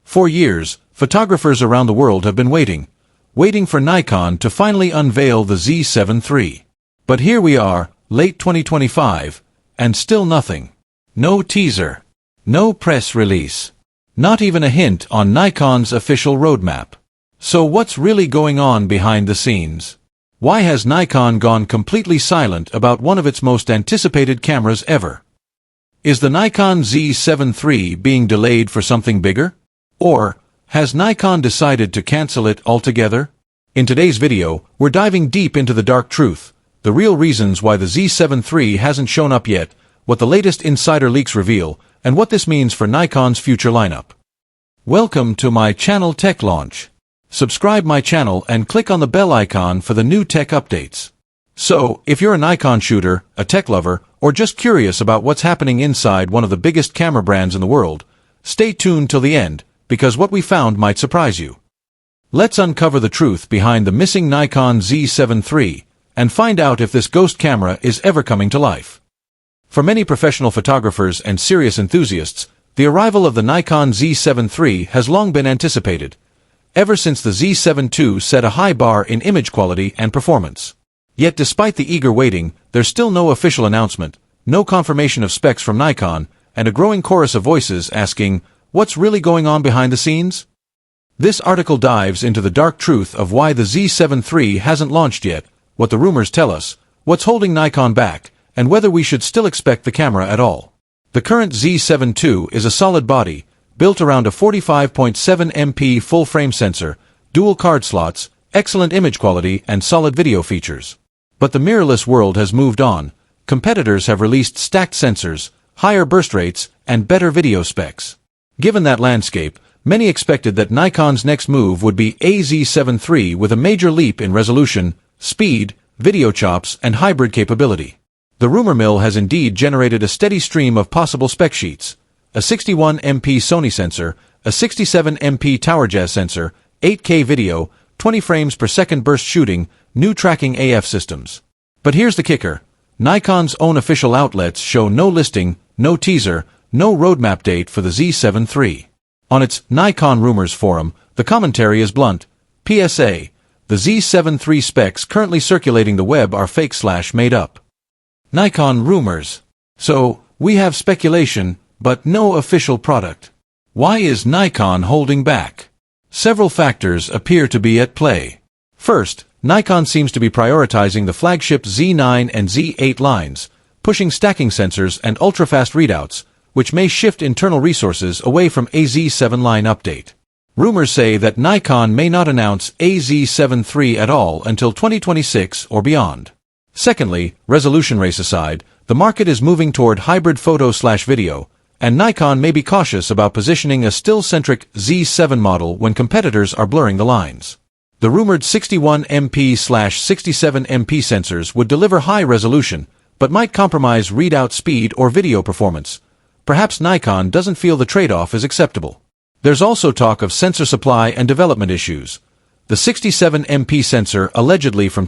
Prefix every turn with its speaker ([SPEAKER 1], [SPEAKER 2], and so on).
[SPEAKER 1] For years, photographers around the world have been waiting for Nikon to finally unveil the Z7 III. But here we are, late 2025, and still nothing. No teaser. No press release. Not even a hint on Nikon's official roadmap. So what's really going on behind the scenes? Why has Nikon gone completely silent about one of its most anticipated cameras ever? Is the Nikon Z7 III being delayed for something bigger? Or has Nikon decided to cancel it altogether? In today's video, we're diving deep into the dark truth, the real reasons why the Z7 III hasn't shown up yet, what the latest insider leaks reveal, and what this means for Nikon's future lineup. Welcome to my channel Tech Launch. Subscribe my channel and click on the bell icon for the new tech updates. So, if you're a Nikon shooter, a tech lover, or just curious about what's happening inside one of the biggest camera brands in the world, stay tuned till the end, because what we found might surprise you. Let's uncover the truth behind the missing Nikon Z7 III, and find out if this ghost camera is ever coming to life. For many professional photographers and serious enthusiasts, the arrival of the Nikon Z7 III has long been anticipated, ever since the Z7 II set a high bar in image quality and performance. Yet despite the eager waiting, there's still no official announcement, no confirmation of specs from Nikon, and a growing chorus of voices asking, what's really going on behind the scenes? This article dives into the dark truth of why the Z7 III hasn't launched yet, what the rumors tell us, what's holding Nikon back, and whether we should still expect the camera at all. The current Z7 II is a solid body, built around a 45.7 MP full-frame sensor, dual card slots, excellent image quality, and solid video features. But the mirrorless world has moved on. Competitors have released stacked sensors, higher burst rates, and better video specs. Given that landscape, many expected that Nikon's next move would be a Z7 III with a major leap in resolution, speed, video chops, and hybrid capability. The rumor mill has indeed generated a steady stream of possible spec sheets. A 61 MP Sony sensor, a 67 MP TowerJazz sensor, 8K video, 20 frames per second burst shooting, new tracking AF systems. But here's the kicker. Nikon's own official outlets show no listing, no teaser, no roadmap date for the Z7 III. On its Nikon Rumors forum, the commentary is blunt. PSA. The Z7 III specs currently circulating the web are fake/made up. Nikon Rumors. So, we have speculation, but no official product. Why is Nikon holding back? Several factors appear to be at play. First, Nikon seems to be prioritizing the flagship Z9 and Z8 lines, pushing stacking sensors and ultra-fast readouts, which may shift internal resources away from a Z7 line update. Rumors say that Nikon may not announce a Z7 III at all until 2026 or beyond. Secondly, resolution race aside, the market is moving toward hybrid photo/video, and Nikon may be cautious about positioning a still-centric Z7 model when competitors are blurring the lines. The rumored 61 MP/67 MP sensors would deliver high resolution, but might compromise readout speed or video performance. Perhaps Nikon doesn't feel the trade-off is acceptable. There's also talk of sensor supply and development issues. The 67 MP sensor, allegedly from